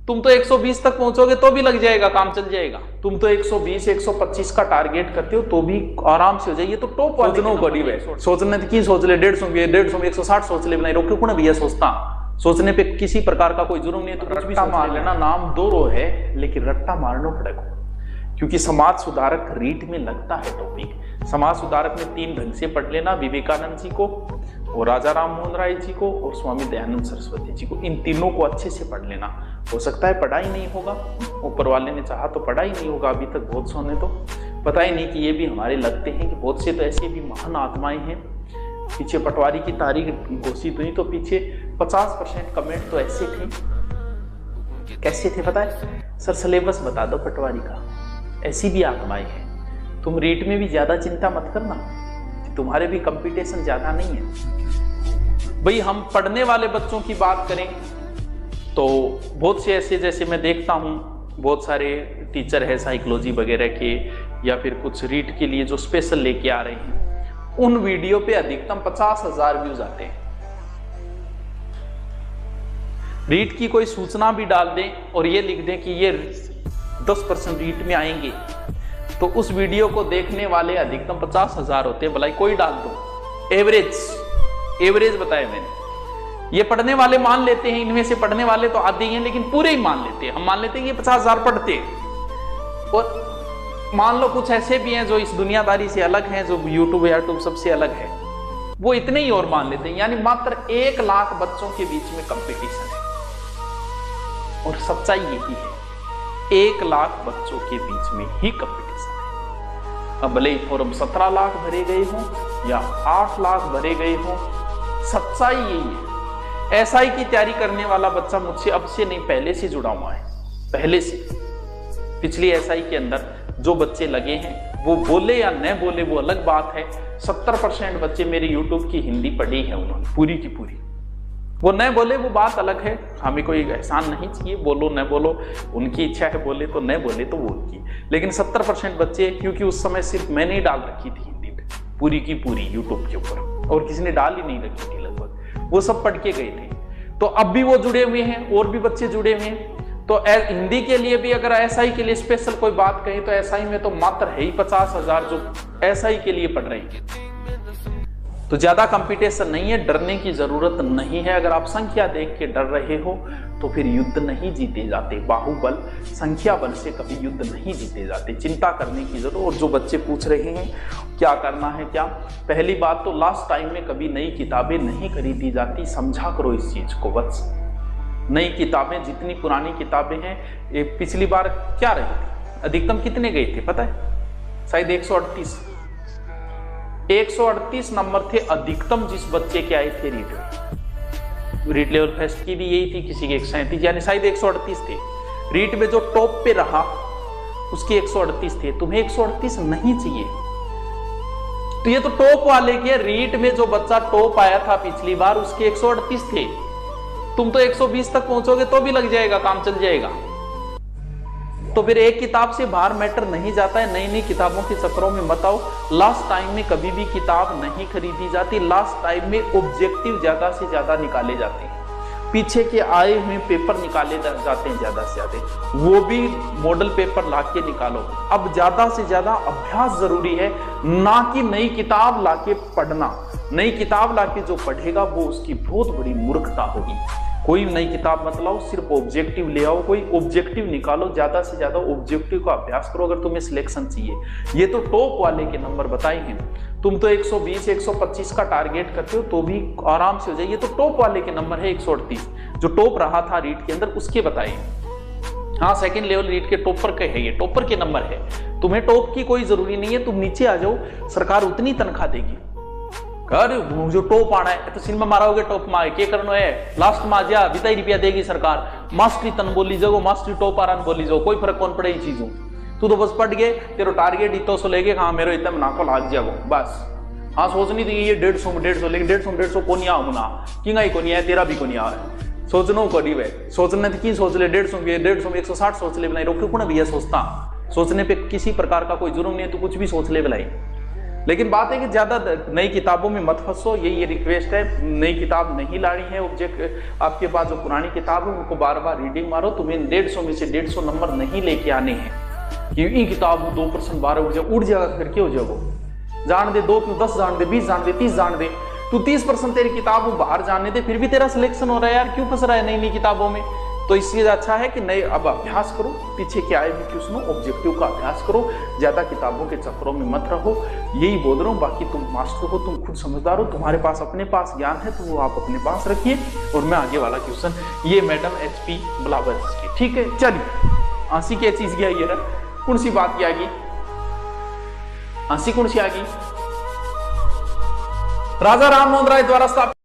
तुम तो 120 तक पहुंचोगे तो भी लग जाएगा, काम चल जाएगा। तुम तो 120 125 का टारगेट करते हो तो भी आराम से हो जाए। ये तो टॉप वाले सोचने की सोच ले 150 में 160 सोच ले बनाई रोके कौन भैया सोचता। सोचने पे किसी प्रकार का कोई जुर्म नहीं है। तो कुछ भी मार लेना, नाम दो रो है लेकिन रट्टा मारना पड़ेगा, क्योंकि समाज सुधारक रीट में लगता है टॉपिक। समाज सुधारक में 3 ढंग से पढ़ लेना, विवेकानंद जी को और राजा राम मोहन राय जी को और स्वामी दयानंद सरस्वती जी को। इन तीनों को अच्छे से पढ़ लेना। हो सकता है पढ़ा ही नहीं होगा, ऊपर वाले ने चाहा तो पढ़ा ही नहीं होगा अभी तक। बहुत सोने तो पता ही नहीं कि ये भी हमारे लगते हैं कि बहुत से तो ऐसे भी महान आत्माएं हैं। पीछे पटवारी की तारीख घोषित हुई तो पीछे 50% कमेंट तो ऐसे थे, कैसे थे पता है? सर सिलेबस बता दो पटवारी का। ऐसी भी आत्माएं हैं। तुम रीट में भी ज्यादा चिंता मत करना, तुम्हारे भी कंपटीशन ज्यादा नहीं है भाई। हम पढ़ने वाले बच्चों की बात करें तो बहुत से ऐसे, जैसे मैं देखता हूं बहुत सारे टीचर है साइकोलॉजी वगैरह के या फिर कुछ रीट के लिए जो स्पेशल लेके आ रहे हैं, उन वीडियो पे अधिकतम 50,000 व्यूज आते हैं। रीट की कोई सूचना भी डाल दें और ये लिख दें कि ये 10% रीट में आएंगे तो उस वीडियो को देखने वाले अधिकतम 50,000 होते हैं। भलाई कोई डाल दो, एवरेज बताया मैंने। ये पढ़ने वाले मान लेते हैं, इनमें से पढ़ने वाले तो आते ही हैं लेकिन पूरे ही मान लेते हैं। हम मान लेते हैं कि 50,000 पढ़ते हैं। और मान लो कुछ ऐसे भी हैं जो इस दुनियादारी से अलग हैं, जो यूट्यूब सबसे अलग है, वो इतने ही और मान लेते हैं। यानी मात्र 1 लाख बच्चों के बीच में कंपटीशन है। और सच्चाई यही है, 1 लाख बच्चों के बीच में ही कंपटीशन है। अब भले ही फॉर्म 17 लाख भरे गए हों या 8 लाख भरे गए हों, सच्चाई यही है। एसआई की तैयारी करने वाला बच्चा मुझसे अब से नहीं, पहले से जुड़ा हुआ है। पहले से पिछली एसआई के अंदर जो बच्चे लगे हैं वो बोले या न बोले वो अलग बात है। 70% बच्चे मेरे यूट्यूब की हिंदी पढ़ी है उन्होंने पूरी की पूरी। वो न बोले वो बात अलग है, हमें कोई एहसान नहीं चाहिए, बोलो न बोलो उनकी इच्छा है, बोले तो न बोले तो वो उनकी। लेकिन 70% बच्चे, क्योंकि उस समय सिर्फ मैंने ही डाल रखी थी हिंदी में पूरी की पूरी यूट्यूब के ऊपर, और किसी ने डाल ही नहीं रखी थी लगभग, वो सब पढ़ के गए थे। तो अब भी वो जुड़े हुए हैं और भी बच्चे जुड़े हुए हैं। तो हिंदी के लिए भी अगर एसआई के लिए स्पेशल कोई बात कही तो एसआई में तो मात्र है ही 50,000 जो एसआई के लिए पढ़ रहे हैं। तो ज्यादा कंपटीशन नहीं है, डरने की जरूरत नहीं है। अगर आप संख्या देख के डर रहे हो तो फिर युद्ध नहीं जीते जाते। बाहुबल संख्या बल से कभी युद्ध नहीं जीते जाते। चिंता करने की जरूरत। और जो बच्चे पूछ रहे हैं क्या करना है क्या, पहली बात तो लास्ट टाइम में कभी नई किताबें नहीं खरीदी जाती, समझा करो इस चीज को बस। नई किताबें, जितनी पुरानी किताबें हैं, ये पिछली बार क्या रही थी, अधिकतम कितने गए थे पता है? शायद 138 नंबर थे अधिकतम जिस बच्चे के आए थे रीट लेवल फर्स्ट की भी यही थी, किसी के 137, यानी शायद 138 थे। रीट में जो टॉप पे रहा उसके 138 थे। तुम्हें 138 नहीं चाहिए, तो ये तो टॉप वाले के। रीट में जो बच्चा टॉप आया था पिछली बार उसके 138 थे। तुम तो 120 तक पहुंचोगे तो भी लग जाएगा, काम चल जाएगा। तो फिर एक किताब से बाहर मैटर नहीं जाता है। नई नई किताबों के चक्करों में मत आओ। लास्ट टाइम में कभी भी किताब नहीं खरीदी जाती। लास्ट टाइम में ऑब्जेक्टिव ज्यादा से ज्यादा निकाले जाते हैं, पीछे के आए हुए पेपर निकाले जाते हैं ज्यादा से ज्यादा, वो भी मॉडल पेपर लाके निकालो। अब ज्यादा से ज्यादा अभ्यास जरूरी है, ना कि नई किताब लाके पढ़ना। नई किताब लाके जो पढ़ेगा वो उसकी बहुत बड़ी मूर्खता होगी। कोई नई किताब मत लाओ, सिर्फ ऑब्जेक्टिव ले आओ, कोई ऑब्जेक्टिव निकालो, ज्यादा से ज्यादा ऑब्जेक्टिव का अभ्यास करो अगर तुम्हें सिलेक्शन चाहिए। ये तो टॉप वाले के नंबर बताए हैं। तुम तो 120 125 का टारगेट करते हो तो भी आराम से हो जाए। ये तो टॉप वाले के नंबर है 138, जो टॉप रहा था रीट के अंदर उसके बताए। हाँ, सेकंड लेवल रीट के टॉपर के है, ये टॉपर के नंबर है। तुम्हें टॉप की कोई जरूरी नहीं है, तुम नीचे आ जाओ, सरकार उतनी तनख्वाह देगी। जो टॉप आना है तो सिनेमा मारोगे टॉप में क्या करना है, लास्ट में आ जा बिता रुपया देगी सरकार। मास्टरी तन बोली जाओ, मास्टरी टॉप आरान बोली जाओ, कोई फर्क कौन पड़े चीजों। तू तो बस पढ़ गए, तेरा टारगेट इतो सो लेके, हाँ मेरे इतना मुनाफा लाग जाओ बस। हाँ सोचनी थी ये 150 लेकिन 150 को नहीं आना कि को नहीं है, तेरा भी को नहीं आ सोचना करीब है। सोचने की सोच ले 150 में 160 सोच ले बनाई रोके को ना भैया सोचता। सोचने पे किसी प्रकार का कोई जुर्म नहीं है, तू कुछ भी सोच ले बनाई। लेकिन बात है कि ज्यादा नई किताबों में मत फंसो, ये रिक्वेस्ट है। नई किताब नहीं लानी है ऑब्जेक्ट, आपके पास जो पुरानी किताब है उनको बार बार रीडिंग मारो। तुम्हें 150 में से 150 नंबर नहीं लेके आने हैं कि ये किताब 2% 12 उड़ जाएगा, फिर क्या हो जाएगा? जान दे 2 क्यों 10 जान दे, 20 जान दे, 30 जान दे, तू 30% तेरी किताब बाहर जाने दे, फिर भी तेरा सिलेक्शन हो रहा है यार, क्यों फंस रहा है नई नई किताबों में? तो इससे अच्छा है कि नए अब अभ्यास करो, पीछे के आए हुए क्वेश्चनों ऑब्जेक्टिव का अभ्यास करो, ज्यादा किताबों के चक्करों में मत रहो। यही बोल रहा हूँ। बाकी तुम मास्टर हो, तुम खुद समझदार हो, तुम्हारे पास अपने पास ज्ञान है तो वो आप अपने पास रखिए। और मैं आगे वाला क्वेश्चन, ये मैडम HP ब्लावर की, ठीक है। चलिए हंसी क्या चीज की आई है, कौन सी बात की आ गई? हंसी कौन सी आ गई? राजा राम मोहन राय द्वारा स्थापित